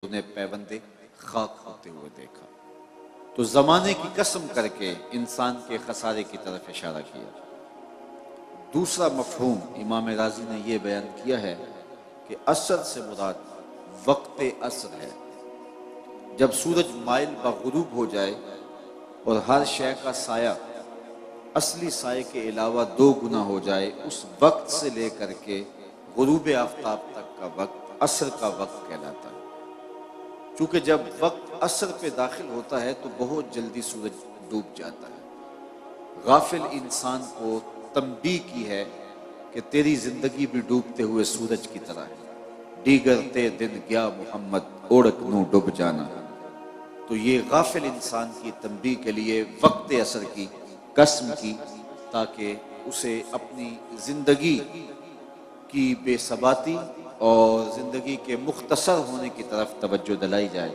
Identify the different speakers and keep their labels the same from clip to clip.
Speaker 1: उन्हें पैबंदे खाक होते हुए देखा। तो ज़माने की कसम करके इंसान के खसारे की तरफ इशारा किया। दूसरा मफहूम इमाम राजी ने यह बयान किया है कि असर से मुराद वक्त असर है, जब सूरज माइल बगरूब हो जाए और हर शय का साया असली साये के अलावा 2 गुना हो जाए, उस वक्त से लेकर के गुरूब आफ्ताब तक का वक्त असर का वक्त कहलाता है। चूंकि जब वक्त असर पे दाखिल होता है तो बहुत जल्दी सूरज डूब जाता है। गाफिल इंसान को तंबीह की है कि तेरी जिंदगी भी डूबते हुए सूरज की तरह है। डीगरते दिन गया मोहम्मद ओढ़क नू डूब जाना। तो ये गाफिल इंसान की तंबीह के लिए वक्त असर की कसम की, ताकि उसे अपनी जिंदगी की बेसबाती और जिंदगी के मुख्तसर होने की तरफ तवज्जो दिलाई जाए।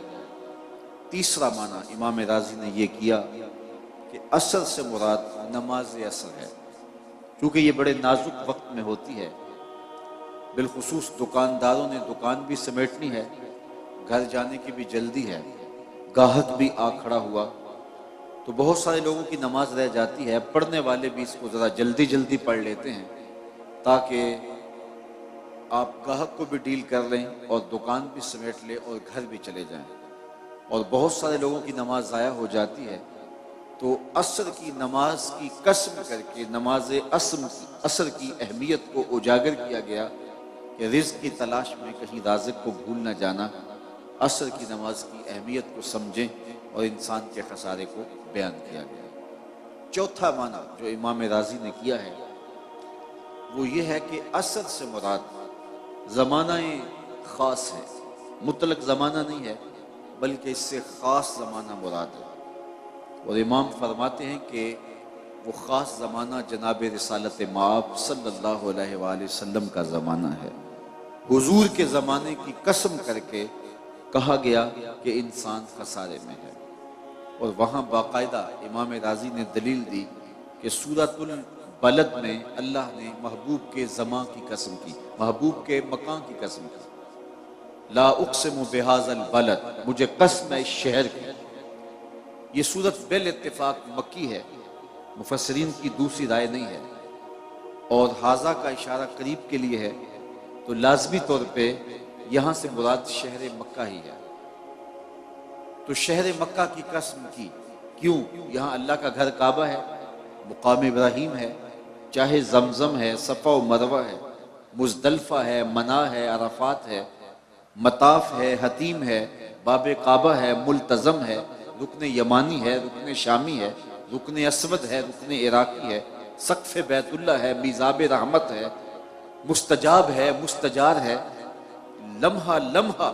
Speaker 1: तीसरा माना इमाम राजी ने यह किया कि असर से मुराद नमाज असर है, क्योंकि ये बड़े नाजुक वक्त में होती है। बिलखुसूस दुकानदारों ने दुकान भी समेटनी है, घर जाने की भी जल्दी है, गाहक भी आ खड़ा हुआ, तो बहुत सारे लोगों की नमाज रह जाती है। पढ़ने वाले भी इसको ज़रा जल्दी जल्दी पढ़ लेते हैं ताकि आप गाहक को भी डील कर लें और दुकान भी समेट लें और घर भी चले जाएं। और बहुत सारे लोगों की नमाज ज़ाया हो जाती है। तो असर की नमाज की कसम करके नमाज असर की अहमियत को उजागर किया गया कि रिज़्क़ की तलाश में कहीं राज़िक़ को भूल न जाना। असर की नमाज की अहमियत को समझें और इंसान के खसारे को बयान किया गया। चौथा माना जो इमाम राजी ने किया है वो ये है कि असर से मुराद ज़माना ख़ास है, मुतलक ज़माना नहीं है, बल्कि इससे ख़ास ज़माना मुराद है। और इमाम फरमाते हैं कि वो ख़ास ज़माना जनाब रिसालत माब सल्लल्लाहु अलैहि वसल्लम का ज़माना है। हुजूर के ज़माने की कसम करके कहा गया कि इंसान खसारे में है। और वहाँ बाकायदा इमाम राजी ने दलील दी कि सूरतुल बलद में अल्लाह ने महबूब के ज़मा की कसम की, महबूब के मकान की कसम की। ला उक़सिमु बिहाज़ल बलद, मुझे कसम है इस शहर की। ये सूरत बिल इत्तिफाक मक्की है, मुफस्सिरीन की दूसरी राय नहीं है। और हाजा का इशारा करीब के लिए है, तो लाजमी तौर पे यहाँ से मुराद शहर मक्का ही है। तो शहर मक्का की कसम की क्यों? यहाँ अल्लाह का घर काबा है, मुकाम इब्राहीम है, चाहे जमजम है, सफ़ा व मरवा है, मुज़दलिफ़ा है, मना है, अरफात है, मताफ है, हतीम है, बाब काबा है, मुल्तज़म है, रुकन यमानी है, रुकन शामी है, रुकन असवद है, रुकन इराकी है, सक़्फ़ बैतुल्ला है, मीज़ाब रहमत है, मुस्तजाब है, मुस्तजार है। लम्हा लम्हा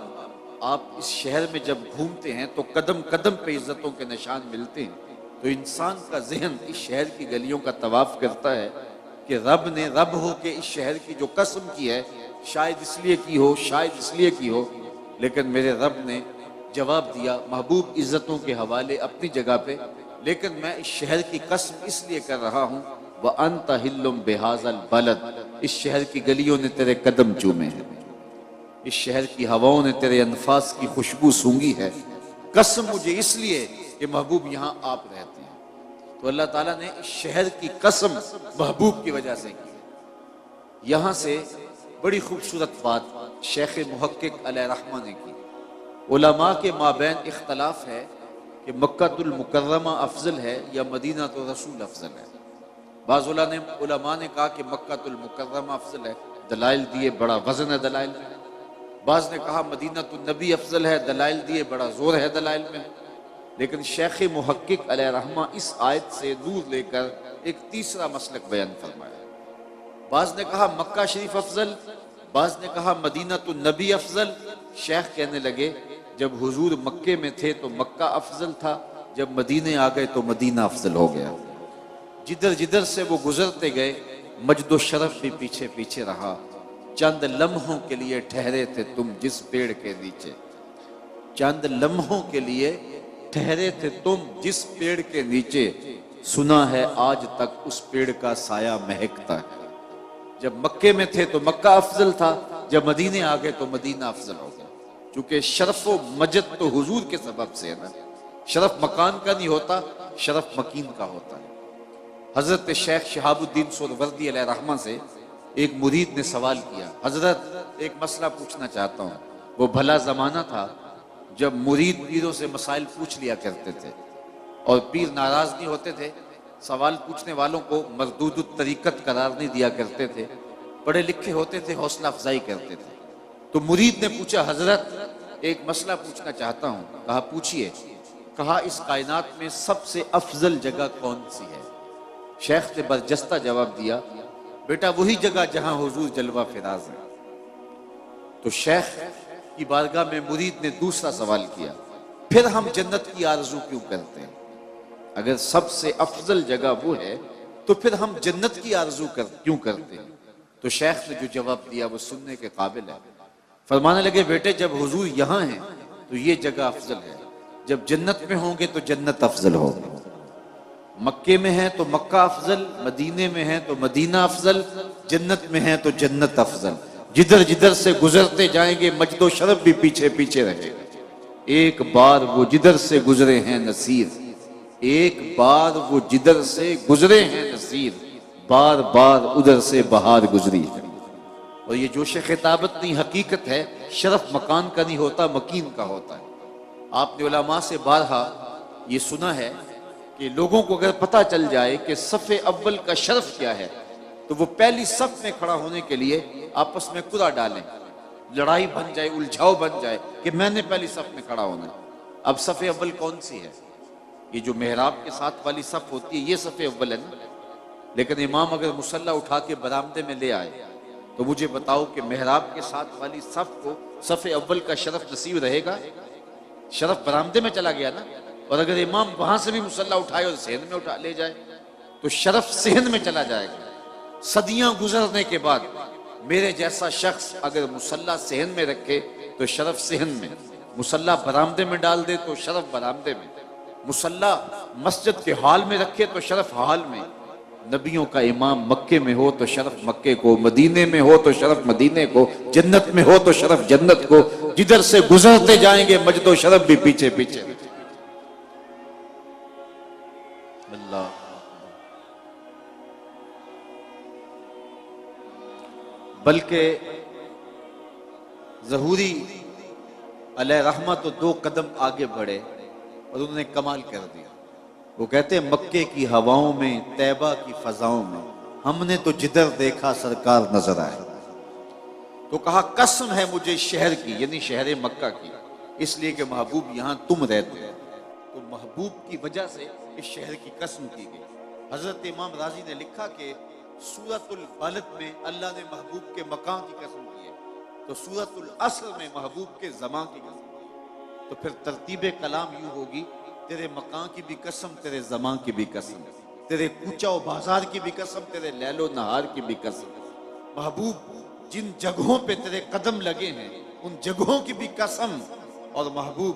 Speaker 1: आप इस शहर में जब घूमते हैं तो कदम कदम पे इज्जतों के निशान मिलते हैं। तो इंसान का जहन इस शहर की गलियों का तवाफ करता है कि रब ने रब हो के इस शहर की जो कसम की है, शायद इसलिए की हो, शायद इसलिए की हो, लेकिन मेरे रब ने जवाब दिया, महबूब इज्जतों के हवाले अपनी जगह पे, लेकिन मैं इस शहर की कसम इसलिए कर रहा हूँ व अंत हिल्लुम बिहाज़ल बलद, इस शहर की गलियों ने तेरे कदम चूमे हैं, इस शहर की हवाओं ने तेरे अनफास की खुशबू सूंघी है। कसम मुझे इसलिए कि महबूब यहाँ आप रहते हैं। तो अल्लाह ताला ने इस शहर की कसम महबूब की वजह से की। यहाँ से बड़ी खूबसूरत बात शेख मुहक्किक अलैहिर्रहमा ने की। उलमा के माबैन इख्तलाफ है कि मक्कातुल मुकर्रमा अफजल है या मदीना तो रसूल अफजल है। बाज़ उलमा ने कहा कि मक्कातुल मुकर्रमा अफजल है, दलाइल दिए, बड़ा वजन है दलाइल में। बाज़ ने कहा मदीना तो नबी अफजल है, दलाइल दिए, बड़ा जोर है दलाइल में। लेकिन शेख मुहक्किक अलैहिर्रहमा इस आयत से दूर लेकर एक तीसरा मसलक बयान फरमाया। बाज़ ने कहा मक्का शरीफ अफजल, बाज़ ने कहा मदीना तो नबी अफजल। शेख कहने लगे जब हुजूर मक्के में थे तो मक्का अफजल था, जब मदीने आ गए तो मदीना अफजल हो गया। जिधर जिधर से वो गुजरते गए मजदो शरफ भी पीछे पीछे रहा। चंद लम्हों के लिए ठहरे थे तुम जिस पेड़ के नीचे, चंद लम्हों के लिए ठहरे थे तुम जिस पेड़ के नीचे, सुना है आज तक उस पेड़ का साया महकता है। जब मक्के में थे तो मक्का अफजल था, जब मदीने आ गए तो मदीना अफजल हो गया। चूंकि शरफ व मजद तो हुजूर के सबब से है ना, शरफ मकान का नहीं होता, शरफ मकीन का होता है। हजरत शेख शहाबुद्दीन सोहरवर्दी अलैहि रहमा से एक मुरीद ने सवाल किया, हजरत एक मसला पूछना चाहता हूँ। वो भला जमाना था जब मुरीद पीरों से मसाइल पूछ लिया करते थे और पीर नाराज नहीं होते थे, सवाल पूछने वालों को मरदूद तरीकत करार नहीं दिया करते थे, पढ़े लिखे होते थे, हौसला अफजाई करते थे। तो मुरीद ने पूछा, हजरत एक मसला पूछना चाहता हूँ। कहा पूछिए। कहा इस कायनात में सबसे अफजल जगह कौन सी है? शेख ने बरजस्ता जवाब दिया, बेटा वही जगह जहां हुजूर जलवा फिराज है। तो शेख की बारगाह में मुरीद ने दूसरा सवाल किया, फिर हम जन्नत की आरजू क्यों करते हैं? अगर सबसे अफजल जगह वो है तो फिर हम जन्नत की आरजू क्यों करते हैं? तो शेख ने जो जवाब दिया वो सुनने के काबिल है। फरमाने लगे, बेटे जब हुजूर यहाँ हैं तो ये जगह अफजल है, जब जन्नत में होंगे तो जन्नत अफजल होगी। मक्के में है तो मक्का अफजल, मदीने में है तो मदीना अफजल, जन्नत में है तो जन्नत अफजल। जिधर जिधर से गुजरते जाएंगे मजदो शरफ भी पीछे पीछे रहेगा। एक बार वो जिधर से गुजरे हैं नसीर, एक बार वो जिधर से गुजरे हैं नसीर, बार बार उधर से बहार गुजरी है। और ये जोश खिताबत नहीं, हकीकत है। शरफ मकान का नहीं होता, मकीन का होता है। आपने उलमा से बारहा ये सुना है कि लोगों को अगर पता चल जाए कि सफ़े अव्वल का शरफ क्या है तो वो पहली सफ में खड़ा होने के लिए आपस में कुरा डालें, लड़ाई बन जाए, उलझाव बन जाए कि मैंने पहली सफ में खड़ा होना है। अब सफ़े अव्वल कौन सी है? ये जो मेहराब के साथ वाली सफ होती है ये सफ़े अव्वल है ना। लेकिन इमाम अगर मुसल्ला उठा के बरामदे में ले आए तो मुझे बताओ कि मेहराब के साथ वाली सफ को सफ़े अव्वल का शरफ नसीब रहेगा? शरफ बरामदे में चला गया ना। और अगर इमाम वहां से भी मुसल्ला उठाए और सेहन में उठा ले जाए तो शरफ सेहन में चला जाएगा। सदियां गुजरने के बाद मेरे जैसा शख्स अगर मुसल्ला सेहन में रखे तो शरफ सेहन में, मुसल्ला बरामदे में डाल दे तो शरफ बरामदे में, मुसल्ला मस्जिद के हाल में रखे तो शरफ हाल में। नबियों का इमाम मक्के में हो तो शरफ मक्के को, मदीने में हो तो शरफ मदीने को, जन्नत में हो तो शरफ जन्नत को। जिधर से गुजरते जाएंगे मजदो शरफ भी पीछे पीछे। अल्लाह। बल्कि ज़हूरी अलैहि रहमत तो 2 कदम आगे बढ़े और उन्होंने कमाल कर दिया। वो कहते हैं, मक्के की हवाओं में, तैबा की फजाओं में हमने तो जिधर देखा सरकार नजर आए। तो कहा कसम है मुझे शहर की, यानी शहर मक्का की, इसलिए कि महबूब यहां तुम रहते हो। तो महबूब की वजह से इस शहर की कसम की गई। हजरत इमाम राजी ने लिखा कि सूरतुल बलद में अल्लाह ने महबूब के मकान की कसम की है, तो सूरतुल असर में महबूब के ज़मां की कसम की है। तो फिर तरतीब कलाम यूं होगी, तेरे मकान की भी कसम, तेरे ज़मां की भी कसम, तेरे कूचा व बाजार की भी कसम, तेरे लैलो नहार की भी कसम। महबूब जिन जगहों पे तेरे कदम लगे हैं उन जगहों की भी कसम, और महबूब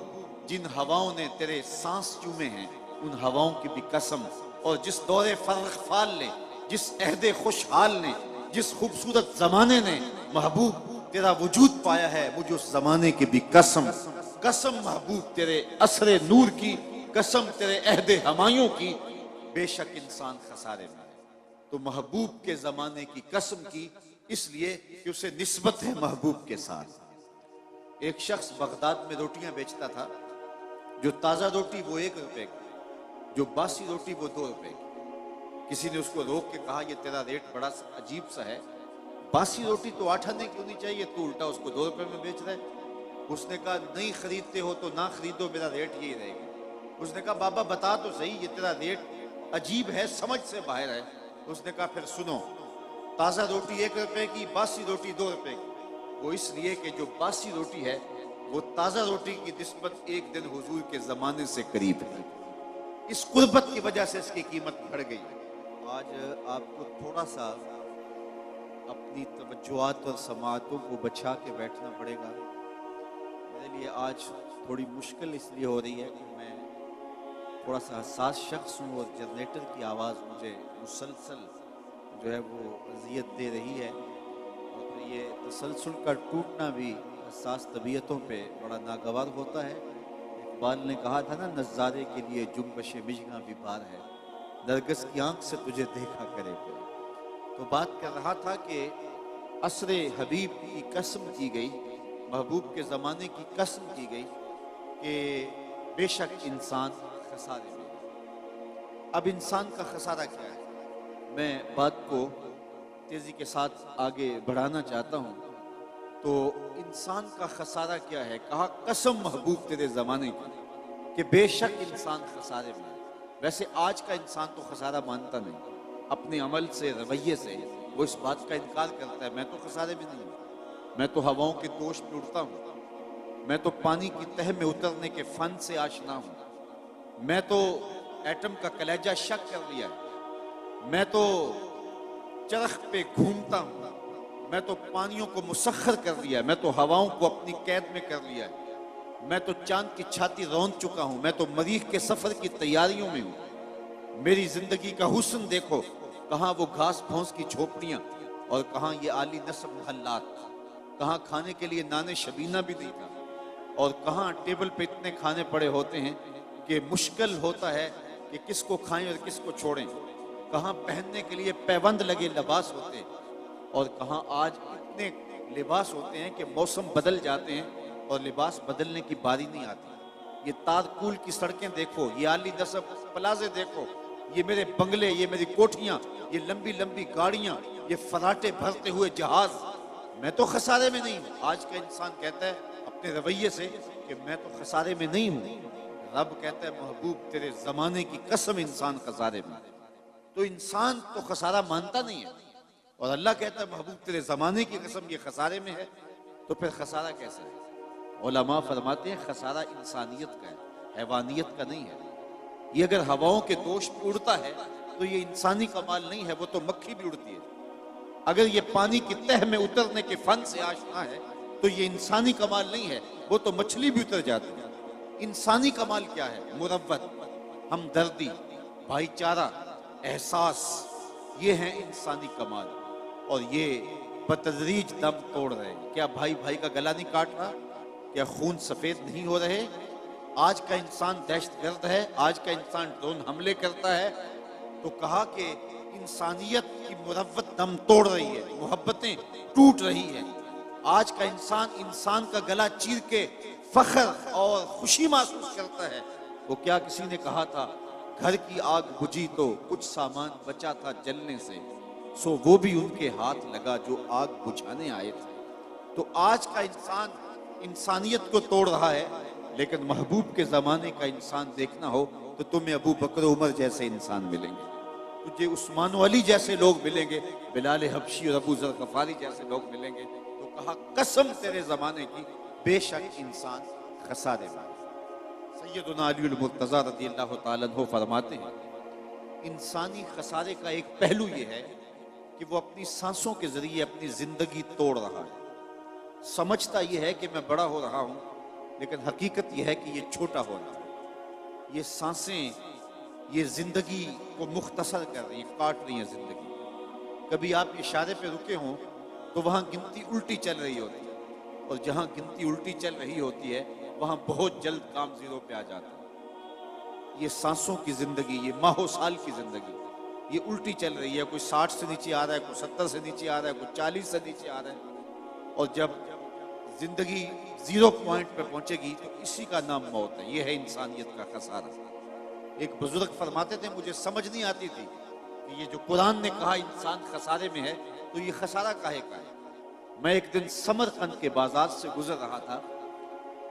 Speaker 1: जिन हवाओं ने तेरे सांस चूमे हैं उन हवाओं की भी कसम। और जिस दौरे फर्ख फाल ने, जिस अहदे खुशहाल ने, जिस खूबसूरत जमाने ने महबूब तेरा वजूद पाया है, मुझे उस जमाने की भी कसम। कसम महबूब तेरे असरे नूर की, कसम तेरे अहदे हमायों की, बेशक इंसान खसारे में है। तो महबूब के जमाने की कसम की, इसलिए कि उसे निस्बत है महबूब के साथ। एक शख्स बगदाद में रोटियां बेचता था। जो ताजा रोटी वो 1 रुपए की, जो बासी रोटी वो 2 रुपए की। किसी ने उसको रोक के कहा, ये तेरा रेट बड़ा अजीब सा है, बासी रोटी तो 8 आने की होनी चाहिए, तू उल्टा उसको 2 रुपए में बेच रहा है। उसने कहा, नहीं खरीदते हो तो ना खरीदो, मेरा रेट यही रहेगा। उसने कहा, बाबा बता तो सही, ये तेरा रेट अजीब है, समझ से बाहर है। उसने कहा, फिर सुनो, ताजा रोटी 1 रुपए की, बासी रोटी 2 रुपए की। वो इसलिए कि जो बासी रोटी है वो ताजा रोटी की निस्बत 1 दिन हुजूर के जमाने से करीब है। इस कुर्बत की वजह से इसकी कीमत बढ़ गई। आज आपको थोड़ा सा अपनी तवज्जुआत और समातों को बचा के बैठना पड़ेगा। मेरे लिए आज थोड़ी मुश्किल इसलिए हो रही है कि मैं थोड़ा सा हसास शख्स हूँ और जनरेटर की आवाज़ मुझे मुसलसल जो है वो अजियत दे रही है। और फिर ये तसलसल का टूटना भी हसास तबीयतों पे बड़ा नागवार होता है। इकबाल ने कहा था ना, नज़ारे के लिए जुम्बश मिजगा भी बार है, नरगिस की आंख से तुझे देखा करे पे। तो बात कर रहा था कि असरे हबीब की कसम की गई, महबूब के ज़माने की कसम की गई कि बेशक इंसान खसारे में है। अब इंसान का खसारा क्या है, मैं बात को तेज़ी के साथ आगे बढ़ाना चाहता हूँ। तो इंसान का खसारा क्या है, कहा कसम महबूब तेरे ज़माने की कि बेशक इंसान खसारे में है। वैसे आज का इंसान तो खसारा मानता नहीं, अपने अमल से, रवैये से वो इस बात का इनकार करता है, मैं तो खसारे में नहीं हूँ, मैं तो हवाओं के दोष में उड़ता हूँ, मैं तो पानी की तह में उतरने के फन से आशना हूँ, मैं तो एटम का कलेजा शक कर लिया है, मैं तो चरख पे घूमता हूँ, मैं तो पानियों को मुसख्खर कर लिया है, मैं तो हवाओं को अपनी कैद में कर लिया है, मैं तो चांद की छाती रौंद चुका हूं, मैं तो मरीख के सफर की तैयारियों में हूं। मेरी जिंदगी का हुस्न देखो, कहां वो घास फूस की झोपड़ियां और कहां ये आली नस्ब महल्लात, कहां खाने के लिए नाने शबीना भी नहीं था और कहां टेबल पे इतने खाने पड़े होते हैं कि मुश्किल होता है कि किसको खाएं और किसको छोड़ें, कहां पहनने के लिए पैबंद लगे लिबास होते हैं और कहां आज इतने लिबास होते हैं कि मौसम बदल जाते हैं और लिबास बदलने की बारी नहीं आती। ये तारकुल की सड़कें देखो, ये आली नस्ब प्लाजे देखो, ये मेरे बंगले, ये मेरी कोठियां, ये लंबी लंबी गाड़ियां, ये फराटे भरते हुए जहाज, मैं तो खसारे में नहीं हूं। आज का इंसान कहता है अपने रवैये से कि मैं तो खसारे में नहीं हूं। रब कहता है महबूब तेरे जमाने की कसम इंसान खसारे में। तो इंसान तो खसारा मानता नहीं है और अल्लाह कहता है महबूब तेरे जमाने की कसम ये खसारे में है, तो फिर खसारा कैसा है? उलमा फरमाते हैं खसारा इंसानियत का है, हैवानियत का नहीं है। ये अगर हवाओं के दोष पे उड़ता है तो ये इंसानी कमाल नहीं है, वो तो मक्खी भी उड़ती है। अगर ये पानी की तह में उतरने के फन से आशना है तो ये इंसानी कमाल नहीं है, वो तो मछली भी उतर जाती है। इंसानी कमाल क्या है? मुरव्वत, हमदर्दी, भाईचारा, एहसास, ये है इंसानी कमाल। और ये बतदरीज दम तोड़ रहे हैं। क्या भाई भाई का गला नहीं काट रहा? क्या खून सफेद नहीं हो रहे? आज का इंसान दहशतगर्द है, आज का इंसान ड्रोन हमले करता है। तो कहा कि इंसानियत की मुरव्वत दम तोड़ रही है, मोहब्बतें टूट रही है। आज का इंसान का गला चीर के फख्र और खुशी महसूस करता है। वो क्या किसी ने कहा था, घर की आग बुझी तो कुछ सामान बचा था जलने से, सो वो भी उनके हाथ लगा जो आग बुझाने आए थे। तो आज का इंसान इंसानियत को तोड़ रहा है, लेकिन महबूब के जमाने का इंसान देखना हो तो तुम्हें अबू बकर उमर जैसे इंसान मिलेंगे, तुझे उस्मान अली जैसे लोग मिलेंगे, बिलाल हबशी और अबू जर गफारी जैसे लोग मिलेंगे। तो कहा कसम तेरे जमाने की, बेशक इंसान खसारे में। सैयदुना अली मुर्तज़ा रज़ियल्लाहु ताला अन्हु फरमाते हैं, इंसानी खसारे का एक पहलू यह है कि वो अपनी सांसों के जरिए अपनी जिंदगी तोड़ रहा है। समझता यह है कि मैं बड़ा हो रहा हूं, लेकिन हकीकत यह है कि ये छोटा हो रहा है। ये सांसें ये जिंदगी को मुख्तसर कर रही है, काट रही है जिंदगी। कभी आप इशारे पे रुके हों तो वहां गिनती उल्टी चल रही होती है, और जहां गिनती उल्टी चल रही होती है वहां बहुत जल्द काम जीरो पे आ जाता है। ये सांसों की जिंदगी, ये माहो साल की जिंदगी, ये उल्टी चल रही है। कोई 60 से नीचे आ रहा है, कोई 70 से नीचे आ रहा है, कोई 40 से नीचे आ रहा है। और जब जिंदगी जीरो पॉइंट पे पहुंचेगी तो इसी का नाम मौत है। ये है इंसानियत का खसारा। एक बुजुर्ग फरमाते थे, मुझे समझ नहीं आती थी कि ये जो कुरान ने कहा इंसान खसारे में है, तो ये खसारा काहे का है। मैं एक दिन समरकंद के बाजार से गुजर रहा था,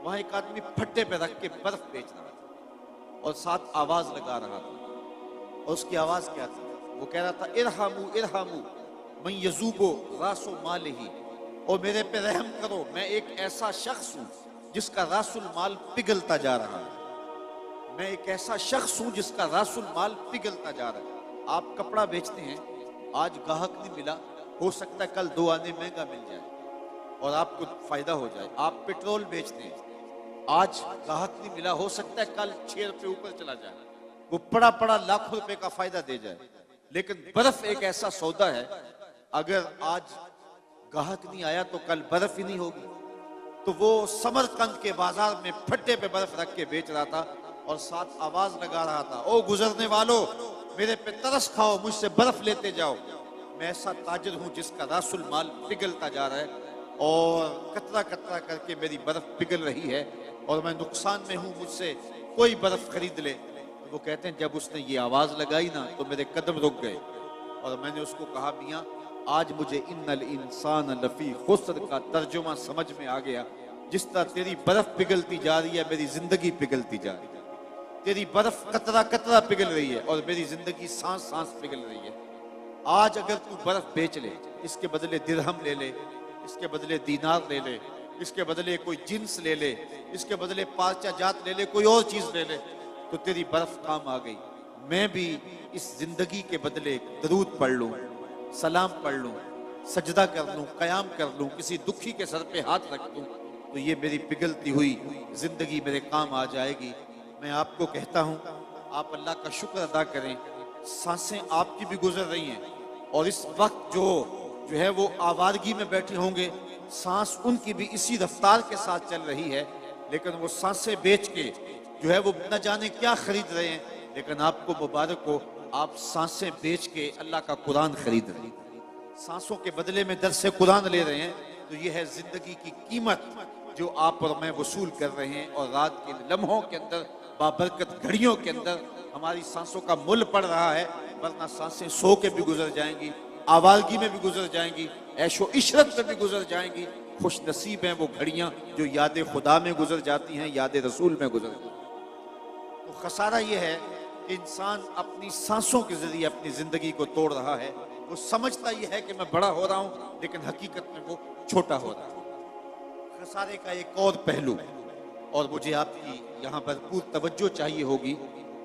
Speaker 1: वहां एक आदमी फट्टे पे रख के बर्फ बेच रहा था और साथ आवाज लगा रहा था। और उसकी आवाज क्या थी? वो कह रहा था, इरहामू इरहामू मैं यजूबो रासो माल ही, और मेरे पे रहम करो, मैं एक ऐसा शख्स हूं जिसका रासुल माल पिघलता जा रहा है। मैं एक ऐसा शख्स हूं जिसका रासुल माल पिघलता जा रहा है। आप कपड़ा बेचते हैं, आज ग्राहक नहीं मिला, हो सकता है कल 2 आने महंगा मिल जाए और आपको फायदा हो जाए। आप पेट्रोल बेचते हैं, आज ग्राहक नहीं मिला, हो सकता है कल 6 रुपए ऊपर चला जाए, वो पड़ा पड़ा लाखों रुपए का फायदा दे जाए। लेकिन बर्फ एक ऐसा सौदा है, अगर आज ग्राहक नहीं आया तो कल बर्फ ही नहीं होगी। तो वो समरकंद के बाजार में फट्टे पे बर्फ रख के बेच रहा था और साथ आवाज लगा रहा था, ओ गुजरने वालों, मेरे पे तरस खाओ, मुझसे बर्फ लेते जाओ। मैं ऐसा ताजिर हूं जिसका रासुल माल पिघलता जा रहा है और कतरा कतरा करके मेरी बर्फ पिघल रही है और मैं नुकसान में हूं, मुझसे कोई बर्फ खरीद ले। तो वो कहते हैं जब उसने ये आवाज लगाई ना तो मेरे कदम रुक गए और मैंने उसको कहा, मियां आज मुझे इन्नल इंसान लफी खुस्र का तर्जुमा समझ में आ गया। जिस तरह तेरी बर्फ पिघलती जा रही है, मेरी जिंदगी पिघलती जा रही है। तेरी बर्फ कतरा कतरा पिघल रही है और मेरी जिंदगी सांस सांस पिघल रही है। आज अगर तू बर्फ बेच ले, इसके बदले दिरहम ले ले, इसके बदले दीनार ले ले, इसके बदले कोई जिन्स ले ले, इसके बदले पार्चा जात ले ले, कोई और चीज ले ले, तो तेरी बर्फ काम आ गई। मैं भी इस जिंदगी के बदले दरूद पढ़ लूं, सलाम पढ़ लूं, सजदा कर लूं, कयाम कर लूं, किसी दुखी के सर पे हाथ रख दूं, तो ये मेरी पिघलती हुई जिंदगी मेरे काम आ जाएगी। मैं आपको कहता हूं, आप अल्लाह का शुक्र अदा करें, सांसें आपकी भी गुजर रही हैं और इस वक्त जो है वो आवारगी में बैठे होंगे, सांस उनकी भी इसी रफ्तार के साथ चल रही है, लेकिन वो सांसें बेच के जो है वो न जाने क्या खरीद रहे हैं। लेकिन आपको मुबारक हो, आप सांसें बेच के अल्लाह का कुरान खरीद रहे हैं, सांसों के बदले में दर्स कुरान ले रहे हैं। तो ये है जिंदगी की कीमत जो आप और मैं वसूल कर रहे हैं। और रात के लम्हों के अंदर, बाबरकत घड़ियों के अंदर हमारी सांसों का मूल्य पड़ रहा है, वरना सांसें सो के भी गुजर जाएंगी, आवालगी में भी गुजर जाएंगी, ऐशो इशरत में भी गुजर जाएंगी। खुश नसीब हैं वो घड़ियां जो याद खुदा में गुजर जाती हैं, याद रसूल में गुजर जाती हैं। तो खसारा ये है कि इंसान अपनी सांसों के जरिए अपनी जिंदगी को तोड़ रहा है। वो समझता ये है कि मैं बड़ा हो रहा हूं, लेकिन हकीकत में वो छोटा हो रहा है। खसारे का एक और पहलू, और मुझे आपकी यहाँ भरपूर तवज्जो चाहिए होगी,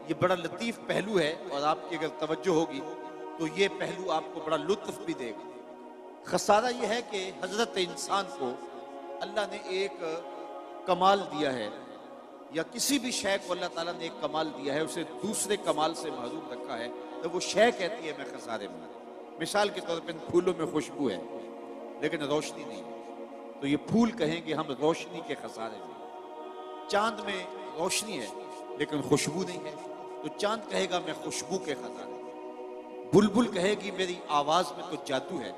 Speaker 1: ये बड़ा लतीफ पहलू है और आपकी अगर तवज्जो होगी तो ये पहलू आपको बड़ा लुत्फ भी देगा। खसारा ये है कि हजरत इंसान को अल्लाह ने एक कमाल दिया है, या किसी भी शय को अल्लाह ताला ने एक कमाल दिया है, उसे दूसरे कमाल से महरूम रखा है, तो वो शय कहती है मैं खसारे में। मिसाल के तौर पर इन फूलों में खुशबू है लेकिन रोशनी नहीं है, तो ये फूल कहेंगे हम रोशनी के खसारे में। चांद में रोशनी है लेकिन खुशबू नहीं है, तो चांद कहेगा मैं खुशबू के खजाने। बुलबुल कहेगी मेरी आवाज में तो जादू है,